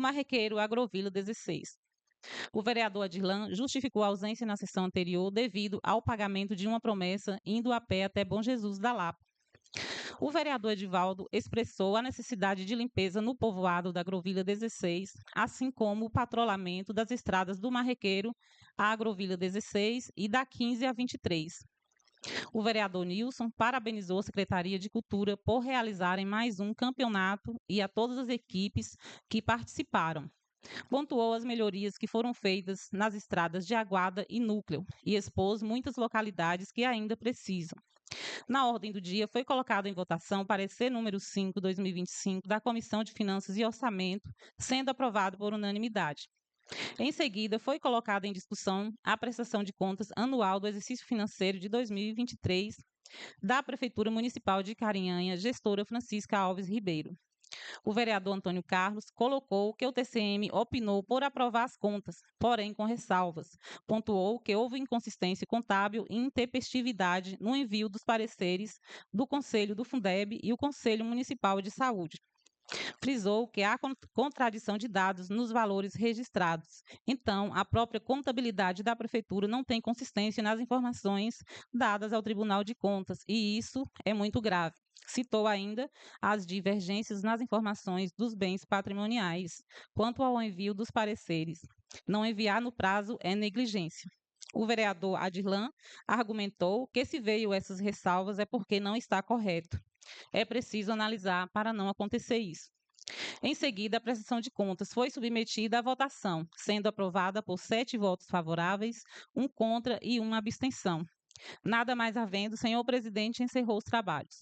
Marrequeiro Agrovila 16. O vereador Adirlan justificou a ausência na sessão anterior devido ao pagamento de uma promessa indo a pé até Bom Jesus da Lapa. O vereador Edivaldo expressou a necessidade de limpeza no povoado da Agrovilha 16, assim como o patrulhamento das estradas do Marrequeiro à Agrovilha 16 e da 15 a 23. O vereador Nilson parabenizou a Secretaria de Cultura por realizarem mais um campeonato e a todas as equipes que participaram. Pontuou as melhorias que foram feitas nas estradas de Aguada e Núcleo e expôs muitas localidades que ainda precisam. Na ordem do dia, foi colocado em votação o parecer número 5/2025 da Comissão de Finanças e Orçamento, sendo aprovado por unanimidade. Em seguida, foi colocada em discussão a prestação de contas anual do exercício financeiro de 2023 da Prefeitura Municipal de Carinhanha, gestora Francisca Alves Ribeiro. O vereador Antônio Carlos colocou que o TCM opinou por aprovar as contas, porém com ressalvas. Pontuou que houve inconsistência contábil e intempestividade no envio dos pareceres do Conselho do Fundeb e o Conselho Municipal de Saúde. Frisou que há contradição de dados nos valores registrados. Então, a própria contabilidade da Prefeitura não tem consistência nas informações dadas ao Tribunal de Contas, e isso é muito grave. Citou ainda as divergências nas informações dos bens patrimoniais. Quanto ao envio dos pareceres, não enviar no prazo é negligência. O vereador Adirlan argumentou que se veio essas ressalvas é porque não está correto. É preciso analisar para não acontecer isso. Em seguida, a prestação de contas foi submetida à votação, sendo aprovada por 7 votos favoráveis, 1 contra e 1 abstenção. Nada mais havendo, o senhor presidente encerrou os trabalhos.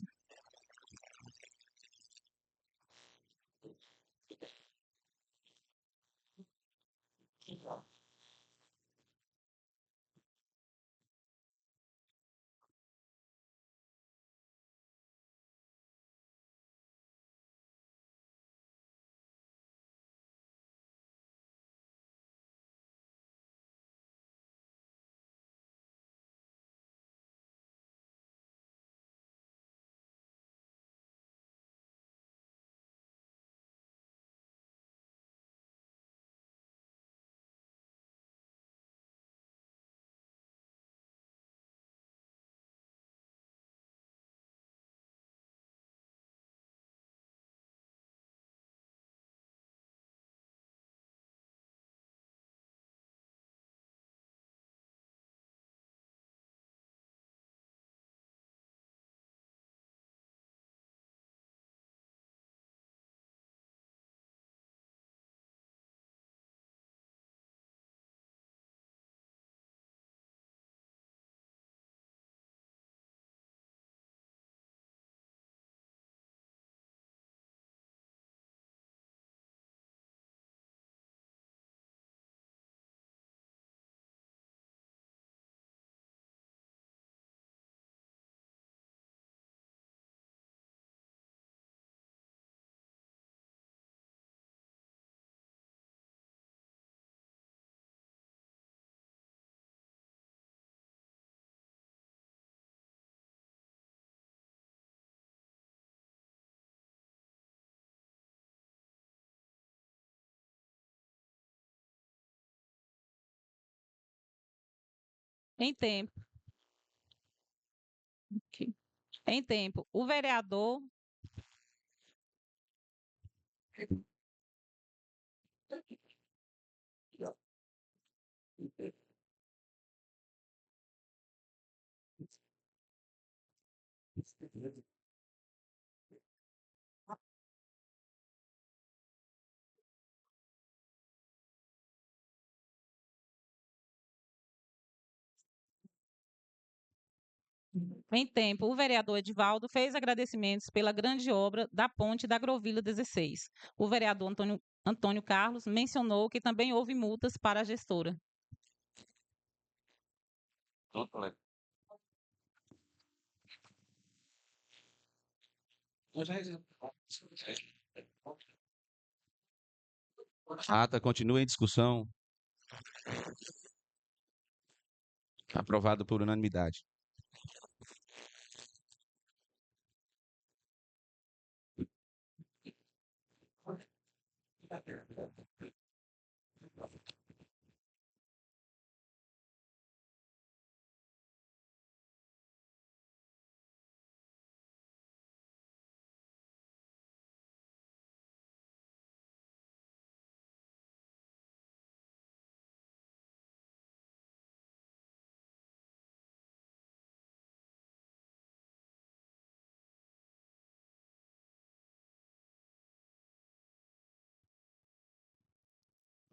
Em tempo. Em tempo. O vereador Em tempo, o vereador Edivaldo fez agradecimentos pela grande obra da ponte da Agrovila 16. O vereador Antônio Carlos mencionou que também houve multas para a gestora. A ata continua em discussão. Aprovado por unanimidade.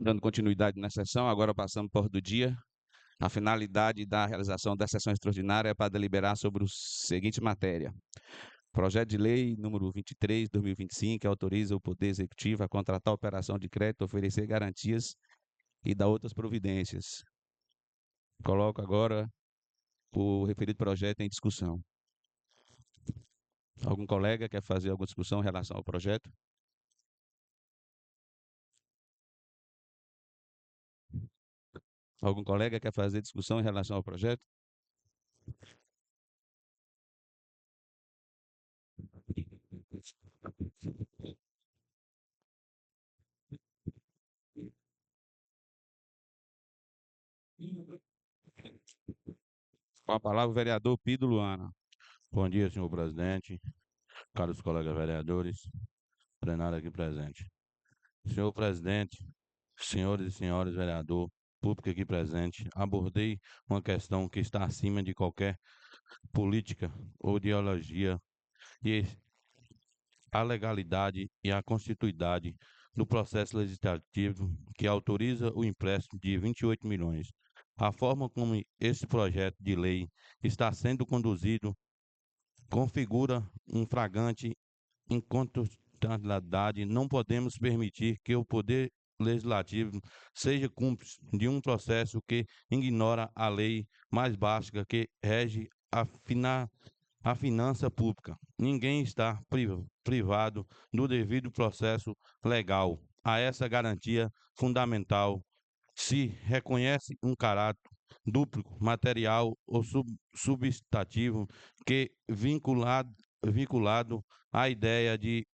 Dando continuidade na sessão, agora passamos por do dia. A finalidade da realização da sessão extraordinária é para deliberar sobre a seguinte matéria. Projeto de lei número 23/2025, que autoriza o Poder Executivo a contratar operação de crédito, oferecer garantias e dar outras providências. Coloco agora o referido projeto em discussão. Algum colega quer fazer alguma discussão em relação ao projeto? Algum colega quer fazer discussão em relação ao projeto? Com a palavra o vereador Pido Luana. Bom dia, senhor presidente, caros colegas vereadores, plenário aqui presente. Senhor presidente, senhores e senhores vereador, público aqui presente, abordei uma questão que está acima de qualquer política ou ideologia e a legalidade e a constituidade do processo legislativo que autoriza o empréstimo de 28 milhões. A forma como esse projeto de lei está sendo conduzido configura um flagrante inconstitucionalidade. Não podemos permitir que o Poder Legislativo seja cúmplice de um processo que ignora a lei mais básica que rege a finança pública. Ninguém está privado do devido processo legal. A essa garantia fundamental se reconhece um caráter duplo, material ou substantivo, que vinculado à ideia de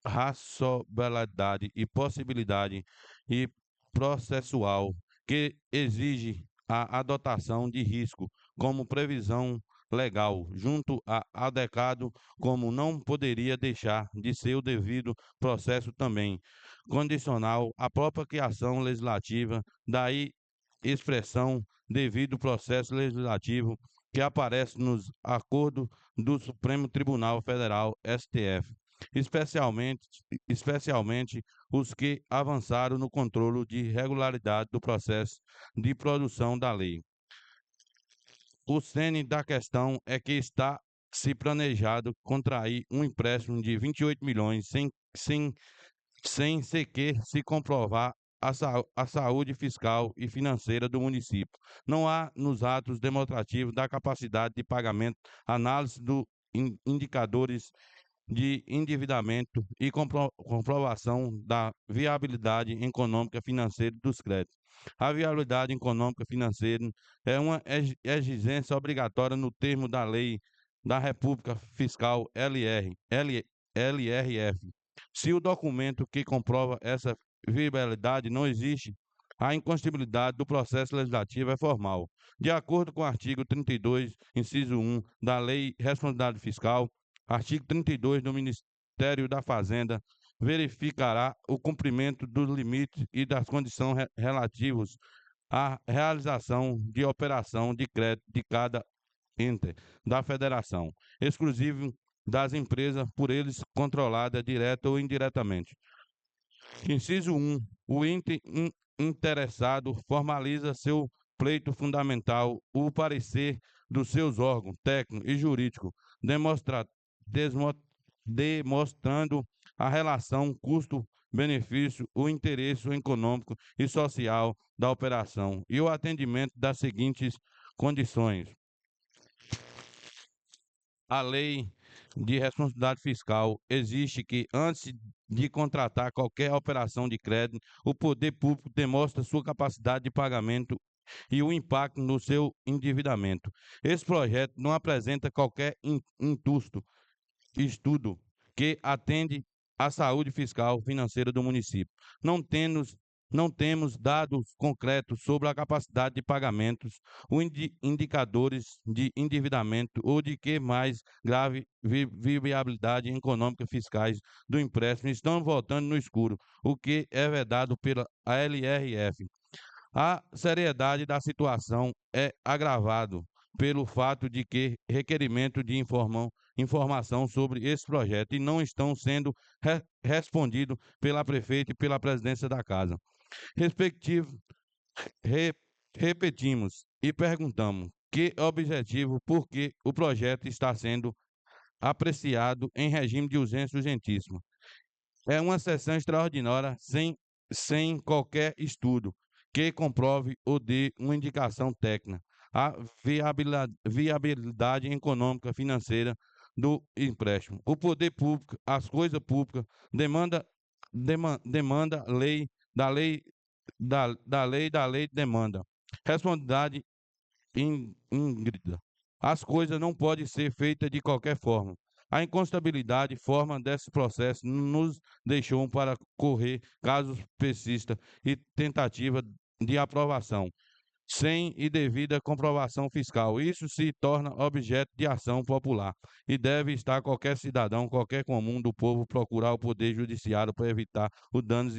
racionalidade e possibilidade e processual, que exige a adotação de risco como previsão legal, junto a adequado, como não poderia deixar de ser o devido processo também, condicional à própria criação legislativa, daí expressão devido processo legislativo que aparece nos acordos do Supremo Tribunal Federal, STF, especialmente os que avançaram no controle de regularidade do processo de produção da lei. O cerne da questão é que está se planejado contrair um empréstimo de 28 milhões sem sequer se comprovar a saúde fiscal e financeira do município. Não há nos atos demonstrativos da capacidade de pagamento, análise dos indicadores de endividamento e comprovação da viabilidade econômica e financeira dos créditos. A viabilidade econômica e financeira é uma exigência obrigatória no termo da Lei da República Fiscal LRF. Se o documento que comprova essa viabilidade não existe, a inconstitucionalidade do processo legislativo é formal. De acordo com o artigo 32, inciso 1 da Lei de Responsabilidade Fiscal, artigo 32 do Ministério da Fazenda verificará o cumprimento dos limites e das condições relativos à realização de operação de crédito de cada ente da federação, exclusivo das empresas por eles controlada direta ou indiretamente. Inciso 1. O ente interessado formaliza seu pleito fundamental, o parecer dos seus órgãos técnico e jurídico, demonstrando a relação custo-benefício, o interesse econômico e social da operação e o atendimento das seguintes condições. A Lei de Responsabilidade Fiscal exige que, antes de contratar qualquer operação de crédito, o poder público demonstre sua capacidade de pagamento e o impacto no seu endividamento. Esse projeto não apresenta qualquer estudo que atende à saúde fiscal e financeira do município. Não temos dados concretos sobre a capacidade de pagamentos, os indicadores de endividamento ou de que mais grave viabilidade econômica fiscais do empréstimo estão voltando no escuro, o que é vedado pela LRF. A seriedade da situação é agravado pelo fato de que requerimento de informação sobre esse projeto e não estão sendo respondidos pela prefeita e pela presidência da casa. Respectivo, repetimos e perguntamos que objetivo, por que o projeto está sendo apreciado em regime de urgência urgentíssima. É uma sessão extraordinária sem qualquer estudo que comprove ou dê uma indicação técnica. A viabilidade econômica financeira do empréstimo. O poder público, as coisas públicas, demanda lei, da lei demanda. Responsabilidade íngrida. As coisas não podem ser feitas de qualquer forma. A inconstabilidade forma desse processo nos deixou para correr casos persistam e tentativa de aprovação, sem e devida comprovação fiscal. Isso se torna objeto de ação popular e deve estar qualquer cidadão, qualquer comum do povo procurar o poder judiciário para evitar o danos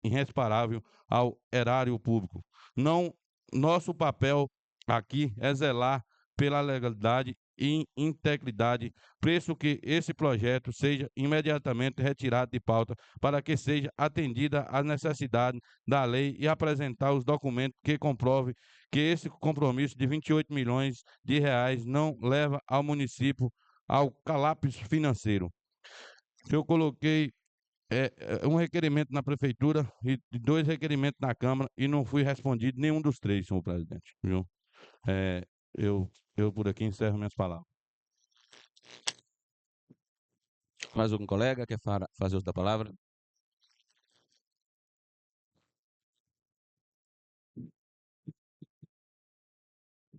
irreparável ao erário público. Não, nosso papel aqui é zelar pela legalidade e integridade, preço que esse projeto seja imediatamente retirado de pauta para que seja atendida a necessidade da lei e apresentar os documentos que comprovem que esse compromisso de 28 milhões de reais não leva ao município ao colapso financeiro. Eu coloquei um requerimento na prefeitura e 2 requerimentos na Câmara e não fui respondido nenhum dos 3, senhor presidente. Viu? Eu por aqui encerro minhas palavras. Mais algum colega quer fazer uso da palavra?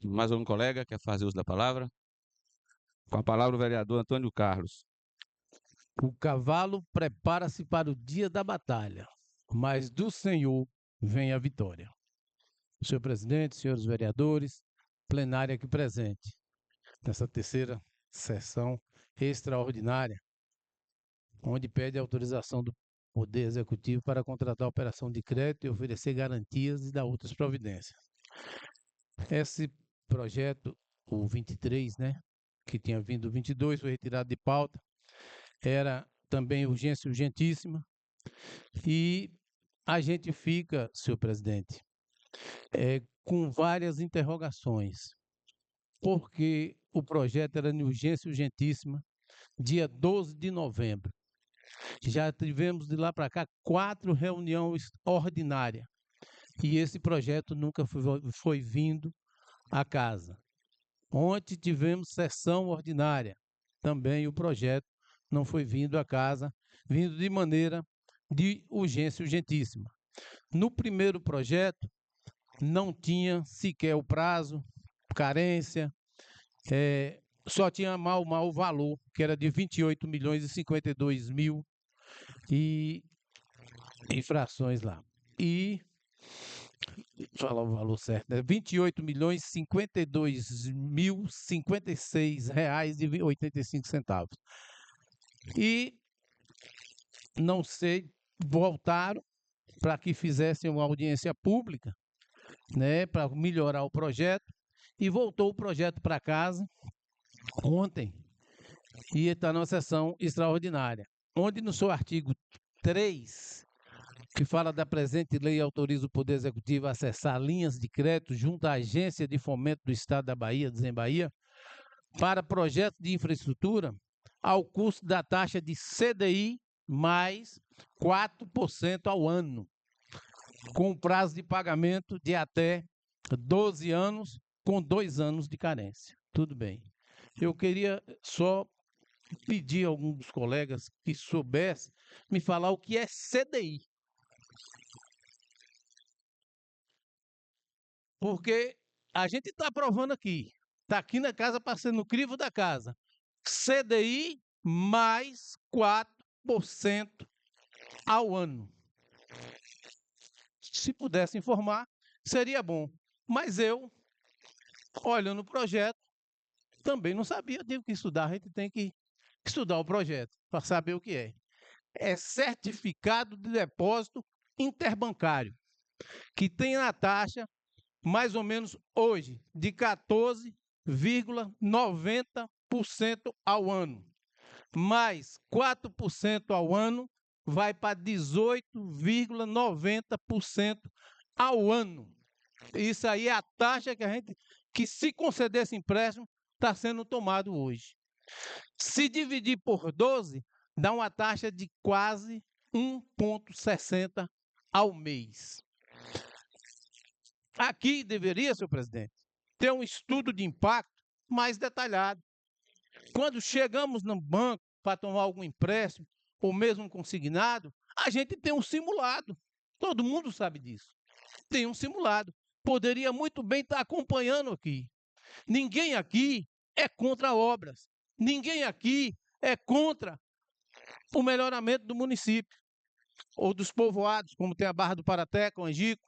Mais algum colega quer fazer uso da palavra? Com a palavra o vereador Antônio Carlos. O cavalo prepara-se para o dia da batalha, mas do Senhor vem a vitória. Senhor presidente, senhores vereadores, plenária aqui presente, nessa terceira sessão extraordinária, onde pede autorização do Poder Executivo para contratar a operação de crédito e oferecer garantias e dar outras providências. Esse projeto, o 23, né, que tinha vindo o 22, foi retirado de pauta, era também urgência urgentíssima, e a gente fica, senhor presidente, com várias interrogações, porque o projeto era de urgência urgentíssima, dia 12 de novembro. Já tivemos de lá para cá 4 reuniões ordinárias, e esse projeto nunca foi vindo à casa. Ontem tivemos sessão ordinária, também o projeto não foi vindo à casa, vindo de maneira de urgência urgentíssima. No primeiro projeto, não tinha sequer o prazo, carência, só tinha mal o valor, que era de 28 milhões e 52 mil e infrações lá. E, falar o valor certo, né? 28 milhões e 52 mil 56 reais e 85 centavos. E, não sei, voltaram para que fizessem uma audiência pública, né, para melhorar o projeto, e voltou o projeto para casa ontem, e está numa sessão extraordinária, onde no seu artigo 3, que fala da presente lei, autoriza o Poder Executivo a acessar linhas de crédito junto à Agência de Fomento do Estado da Bahia, Desembahia, para projetos de infraestrutura, ao custo da taxa de CDI mais 4% ao ano, com prazo de pagamento de até 12 anos, com 2 anos de carência. Tudo bem. Eu queria só pedir a algum dos colegas que soubesse me falar o que é CDI. Porque a gente está aprovando aqui, está aqui na casa, passando no crivo da casa, CDI mais 4% ao ano. Se pudesse informar, seria bom. Mas eu, olhando o projeto, também não sabia. Eu tive que estudar, a gente tem que estudar o projeto para saber o que é. É certificado de depósito interbancário, que tem na taxa, mais ou menos hoje, de 14,90 ao ano. Mais 4% ao ano vai para 18,90% ao ano. Isso aí é a taxa que se conceder esse empréstimo, está sendo tomado hoje. Se dividir por 12, dá uma taxa de quase 1,60 ao mês. Aqui deveria, senhor presidente, ter um estudo de impacto mais detalhado. Quando chegamos no banco para tomar algum empréstimo, ou mesmo consignado, a gente tem um simulado. Todo mundo sabe disso. Tem um simulado. Poderia muito bem estar acompanhando aqui. Ninguém aqui é contra obras. Ninguém aqui é contra o melhoramento do município ou dos povoados, como tem a Barra do Parateca, o Angico.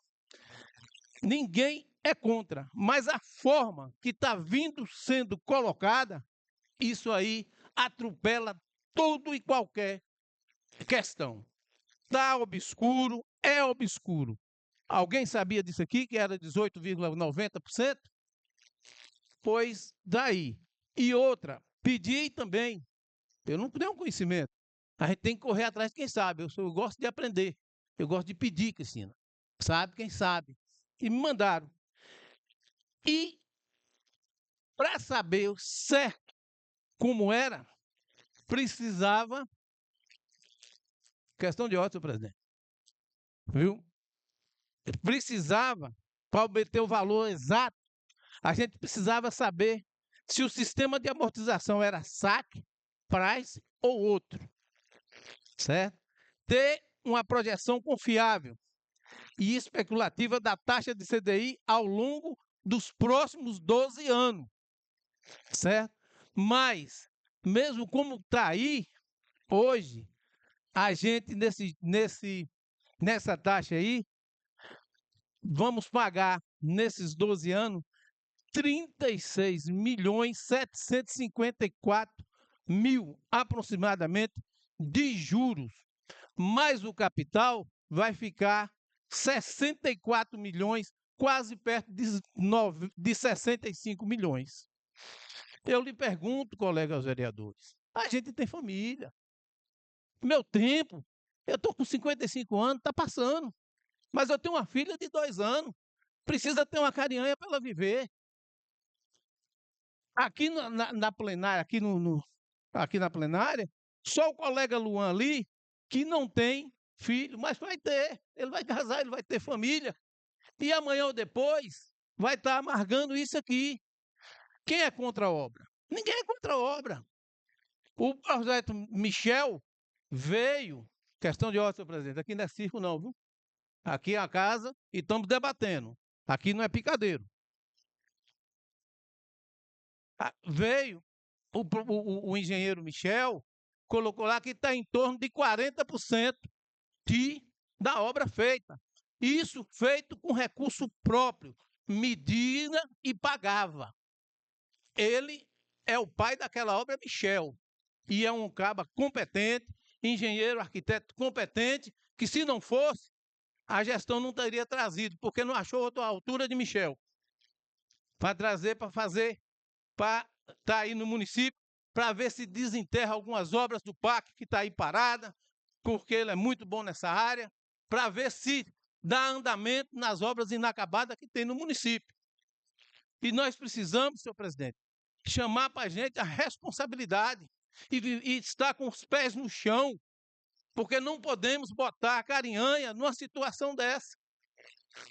Ninguém é contra, mas a forma que está vindo sendo colocada, isso aí atropela todo e qualquer questão. Está obscuro, é obscuro. Alguém sabia disso aqui, que era 18,90%? Pois daí. E outra, pedi também. Eu não tenho conhecimento. A gente tem que correr atrás de quem sabe. Eu gosto de aprender. Eu gosto de pedir, Cristina. Sabe quem sabe. E me mandaram. E para saber certo como era, precisava. Questão de ordem, senhor presidente. Viu? Precisava, para obter o valor exato, a gente precisava saber se o sistema de amortização era saque, price ou outro. Certo? Ter uma projeção confiável e especulativa da taxa de CDI ao longo dos próximos 12 anos. Certo? Mas, mesmo como está aí, hoje, a gente nessa taxa aí, vamos pagar nesses 12 anos 36.754.000 aproximadamente de juros, mais o capital vai ficar 64 milhões, quase perto de 65 milhões. Eu lhe pergunto, colegas vereadores, a gente tem família. Meu tempo, eu estou com 55 anos, está passando. Mas eu tenho uma filha de 2 anos, precisa ter uma carinha para ela viver. Aqui na plenária, aqui na plenária, só o colega Luan ali, que não tem filho, mas vai ter. Ele vai casar, ele vai ter família. E amanhã ou depois, vai estar amargando isso aqui. Quem é contra a obra? Ninguém é contra a obra. O projeto Michel veio, questão de ordem, senhor presidente, aqui não é circo não, viu? Aqui é a casa e estamos debatendo. Aqui não é picadeiro. Veio o engenheiro Michel, colocou lá que está em torno de 40% da obra feita. Isso feito com recurso próprio, media e pagava. Ele é o pai daquela obra, Michel, e é um caba competente, engenheiro, arquiteto competente, que se não fosse, a gestão não teria trazido, porque não achou outra altura de Michel para trazer, para fazer, para estar aí no município, para ver se desenterra algumas obras do PAC que está aí parada, porque ele é muito bom nessa área, para ver se dá andamento nas obras inacabadas que tem no município. E nós precisamos, senhor presidente, chamar para a gente a responsabilidade e estar com os pés no chão, porque não podemos botar a carinhanha numa situação dessa.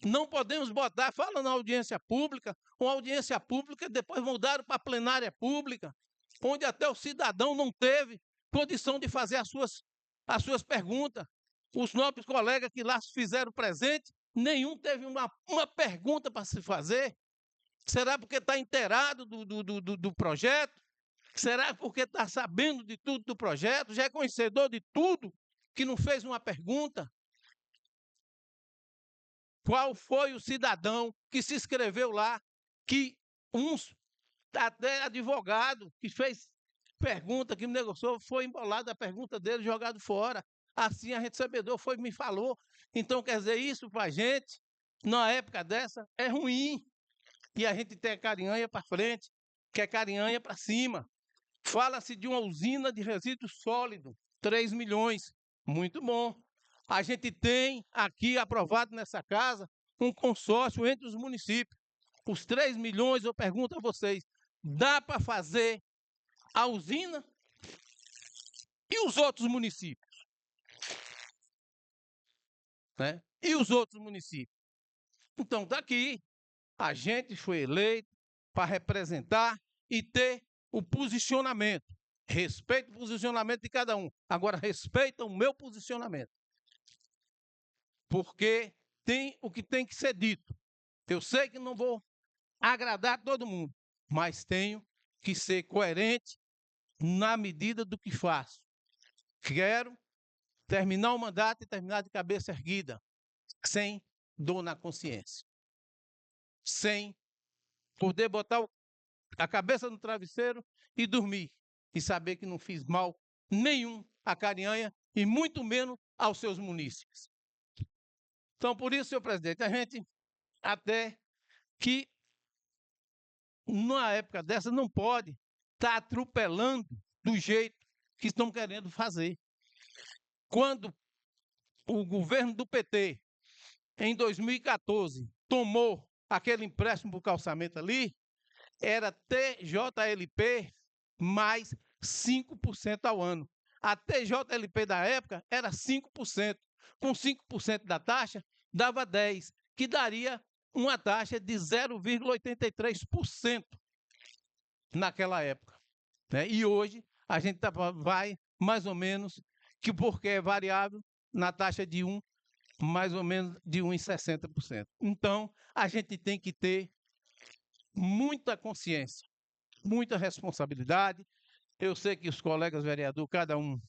Não podemos botar, fala na audiência pública, uma audiência pública, depois mudaram para a plenária pública, onde até o cidadão não teve condição de fazer as suas perguntas. Os nobres colegas que lá se fizeram presente, nenhum teve uma pergunta para se fazer. Será porque está inteirado do projeto? Será porque está sabendo de tudo do projeto? Já é conhecedor de tudo, que não fez uma pergunta? Qual foi o cidadão que se inscreveu lá, que até advogado que fez pergunta, que me negociou, foi embolado a pergunta dele, jogado fora. Assim a recebedor foi e me falou. Então, quer dizer, isso para a gente, na época dessa, é ruim. E a gente tem carinhanha para frente, quer carinhanha para cima. Fala-se de uma usina de resíduo sólido, 3 milhões. Muito bom. A gente tem aqui aprovado nessa casa um consórcio entre os municípios. Os 3 milhões, eu pergunto a vocês, dá para fazer a usina? E os outros municípios? Né? E os outros municípios? Então, daqui, a gente foi eleito para representar e ter o posicionamento. Respeito o posicionamento de cada um. Agora, respeita o meu posicionamento. Porque tem o que tem que ser dito. Eu sei que não vou agradar todo mundo, mas tenho que ser coerente na medida do que faço. Quero terminar o mandato e terminar de cabeça erguida, sem dor na consciência, sem poder botar a cabeça no travesseiro e dormir, e saber que não fiz mal nenhum à Carinhanha e muito menos aos seus munícipes. Então, por isso, senhor presidente, a gente até que numa época dessa não pode estar atropelando do jeito que estão querendo fazer. Quando o governo do PT, em 2014, tomou aquele empréstimo para o calçamento ali, era TJLP mais 5% ao ano. A TJLP da época era 5%. Com 5% da taxa, dava 10%, que daria uma taxa de 0,83% naquela época. Né? E hoje a gente vai mais ou menos, que porque é variável, na taxa de 1, mais ou menos de 1,60%. Então, a gente tem que ter muita consciência, muita responsabilidade. Eu sei que os colegas vereadores, cada um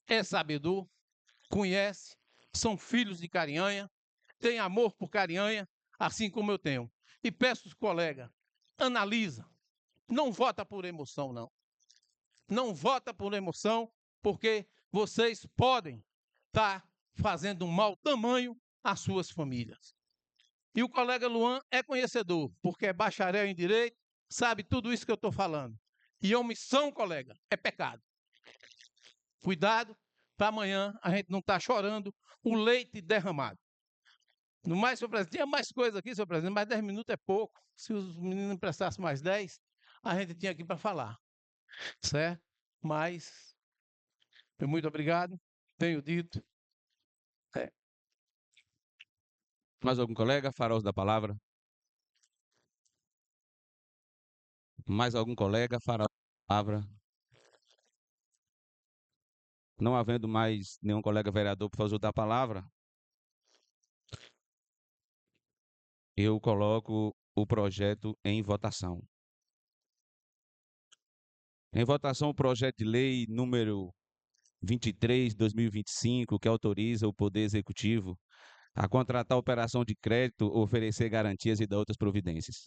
é sabedor, conhece, são filhos de Carinhanha, tem amor por Carinhanha, assim como eu tenho. E peço aos colegas, analisa, não vota por emoção, não. Não vota por emoção, porque vocês podem estar fazendo um mau tamanho às suas famílias. E o colega Luan é conhecedor, porque é bacharel em Direito, sabe tudo isso que eu estou falando. E omissão, colega, é pecado. Cuidado, para amanhã a gente não estar chorando o leite derramado. No mais, senhor presidente, tinha mais coisa aqui, senhor presidente, mas 10 minutos é pouco. Se os meninos emprestassem mais 10, a gente tinha aqui para falar. Certo? Mas, muito obrigado, tenho dito. Mais algum colega? Farol da palavra. Mais algum colega? Farol da palavra. Não havendo mais nenhum colega vereador para fazer da palavra, eu coloco o projeto em votação. Em votação, o projeto de lei número 23/2025, que autoriza o Poder Executivo a contratar operação de crédito, oferecer garantias e dar outras providências.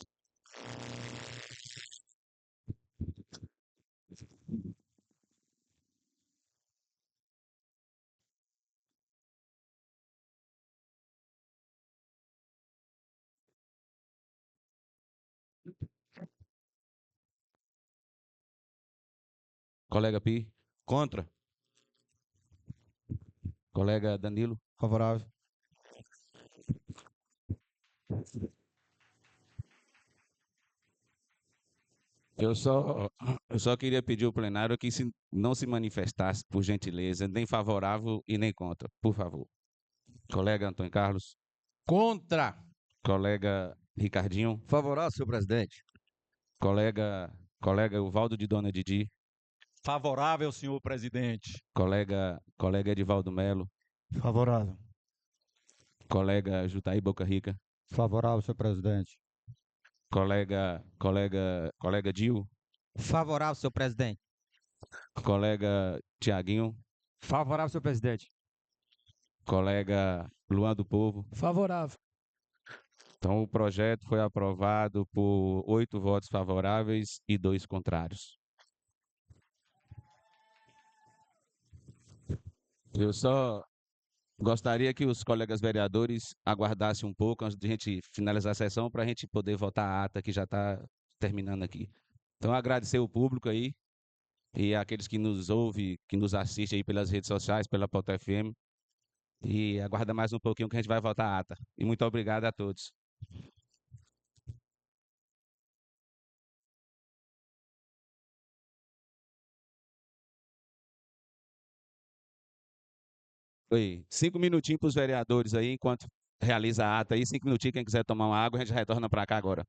Colega Pi, Contra. colega Danilo, Favorável. eu só queria pedir ao plenário que não se manifestasse, por gentileza, nem favorável e nem contra, por favor. Colega Antônio Carlos, Contra. colega Ricardinho, Favorável, senhor presidente. colega Uvaldo de Dona Didi, Favorável, senhor presidente. colega Edivaldo Melo, Favorável. colega Jutaí Boca Rica, Favorável, senhor presidente. colega Dil, Favorável, senhor presidente. colega Tiaguinho, Favorável, senhor presidente. colega Luan do Povo. Favorável. Então, o projeto foi aprovado por 8 votos favoráveis e 2 contrários. Eu só gostaria que os colegas vereadores aguardassem um pouco antes de a gente finalizar a sessão para a gente poder votar a ata que já está terminando aqui. Então, agradecer o público aí e aqueles que nos ouvem, que nos assistem aí pelas redes sociais, pela Pauta FM. E aguarda mais um pouquinho que a gente vai voltar à ata. E muito obrigado a todos. Oi, 5 minutinhos para os vereadores aí, enquanto realiza a ata aí. 5 minutinhos, quem quiser tomar uma água, a gente retorna para cá agora.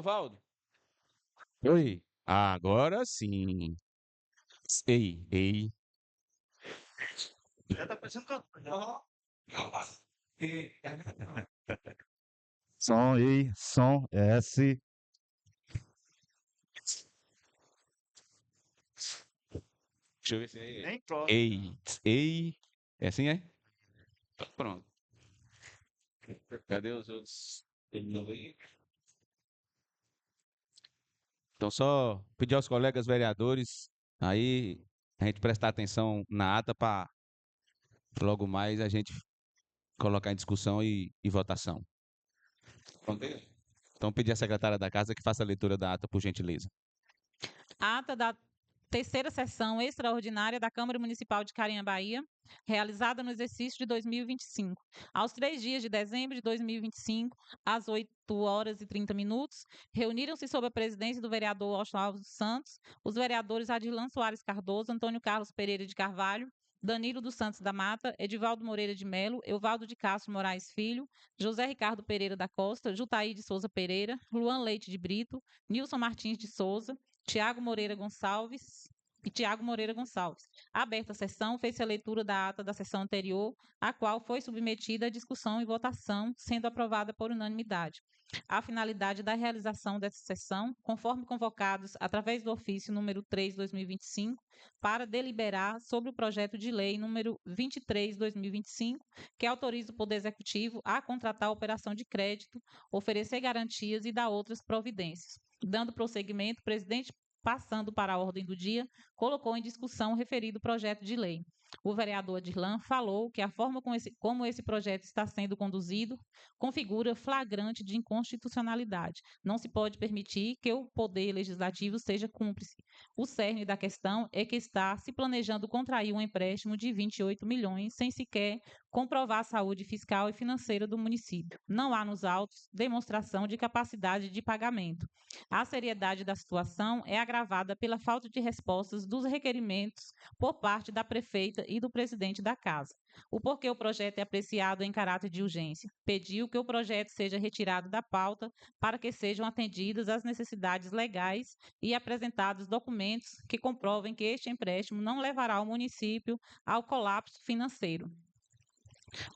Valdo? Oi. Agora sim. Ei, ei. Já tá parecendo cantor. Som, I, som, S. Deixa eu ver se é. Nem ei, ei. É assim, é? Pronto. Cadê os outros? Então, só pedir aos colegas vereadores aí a gente prestar atenção na ata para logo mais a gente colocar em discussão e votação. Então, pedir à secretária da casa que faça a leitura da ata, por gentileza. Ata da terceira sessão extraordinária da Câmara Municipal de Carinha, Bahia, realizada no exercício de 2025. Aos 3 dias de dezembro de 2025, às 8h30, reuniram-se sob a presidência do vereador Oswaldo Santos, os vereadores Adirlan Soares Cardoso, Antônio Carlos Pereira de Carvalho, Danilo dos Santos da Mata, Edivaldo Moreira de Melo, Euvaldo de Castro Moraes Filho, José Ricardo Pereira da Costa, Jutaí de Souza Pereira, Luan Leite de Brito, Nilson Martins de Souza, Tiago Moreira Gonçalves e Tiago Moreira Gonçalves. Aberta a sessão, fez-se a leitura da ata da sessão anterior, a qual foi submetida à discussão e votação, sendo aprovada por unanimidade. A finalidade da realização dessa sessão, conforme convocados através do ofício número 3/2025, para deliberar sobre o projeto de lei número 23/2025, que autoriza o Poder Executivo a contratar a operação de crédito, oferecer garantias e dar outras providências. Dando prosseguimento, o presidente, passando para a ordem do dia, colocou em discussão o referido projeto de lei. O vereador Adirlan falou que a forma como esse projeto está sendo conduzido configura flagrante de inconstitucionalidade. Não se pode permitir que o Poder Legislativo seja cúmplice. O cerne da questão é que está se planejando contrair um empréstimo de 28 milhões sem sequer comprovar a saúde fiscal e financeira do município. Não há nos autos demonstração de capacidade de pagamento. A seriedade da situação é agravada pela falta de respostas dos requerimentos por parte da prefeita e do presidente da casa. O porquê o projeto é apreciado em caráter de urgência. Pediu que o projeto seja retirado da pauta para que sejam atendidas as necessidades legais e apresentados documentos que comprovem que este empréstimo não levará o município ao colapso financeiro.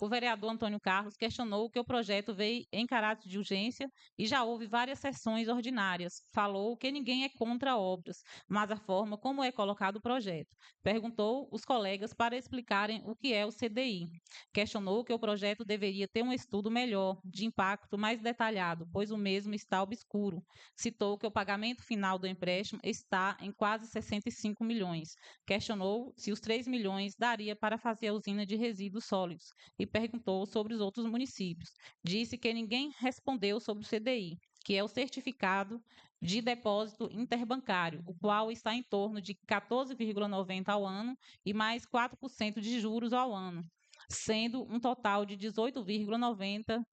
O vereador Antônio Carlos questionou que o projeto veio em caráter de urgência e já houve várias sessões ordinárias. Falou que ninguém é contra obras, mas a forma como é colocado o projeto. Perguntou os colegas para explicarem o que é o CDI. Questionou que o projeto deveria ter um estudo melhor, de impacto mais detalhado, pois o mesmo está obscuro. Citou que o pagamento final do empréstimo está em quase 65 milhões. Questionou se os 3 milhões daria para fazer a usina de resíduos sólidos e perguntou sobre os outros municípios. Disse que ninguém respondeu sobre o CDI, que é o Certificado de Depósito Interbancário, o qual está em torno de 14,90 ao ano e mais 4% de juros ao ano, sendo um total de 18,90%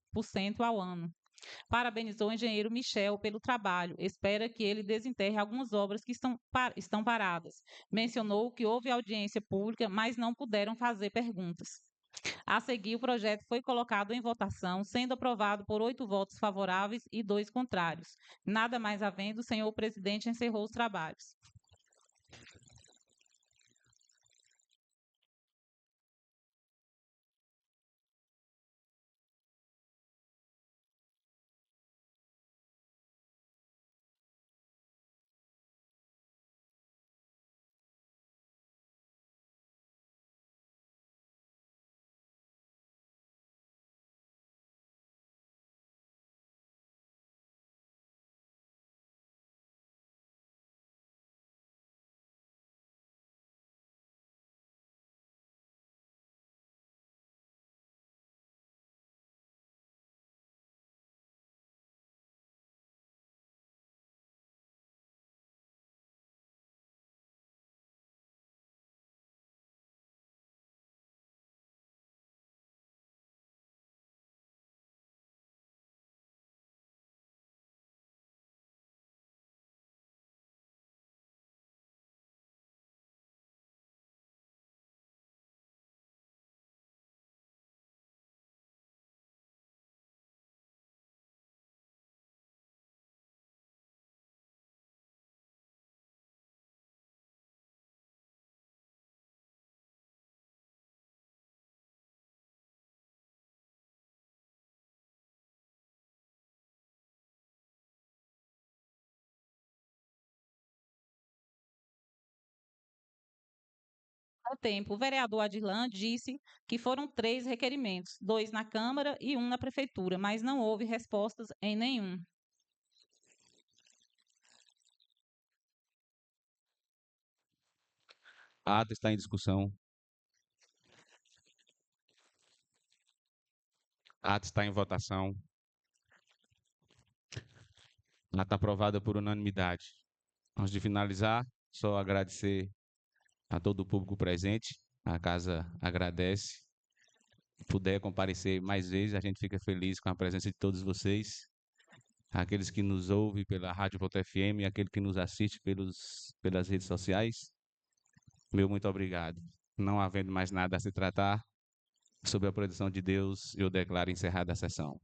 ao ano. Parabenizou o engenheiro Michel pelo trabalho. Espera que ele desenterre algumas obras que estão paradas. Mencionou que houve audiência pública, mas não puderam fazer perguntas. A seguir, o projeto foi colocado em votação, sendo aprovado por 8 votos favoráveis e 2 contrários. Nada mais havendo, o senhor presidente encerrou os trabalhos. Ao tempo, o vereador Adirlan disse que foram 3 requerimentos, 2 na Câmara e 1 na Prefeitura, mas não houve respostas em nenhum. A ata está em discussão. A ata está em votação. A ata aprovada por unanimidade. Antes de finalizar, só agradecer a todo o público presente. A casa agradece. Puder comparecer mais vezes, a gente fica feliz com a presença de todos vocês. Aqueles que nos ouvem pela Rádio Volta FM e aquele que nos assiste pelas redes sociais. Meu muito obrigado. Não havendo mais nada a se tratar, sob a proteção de Deus, eu declaro encerrada a sessão.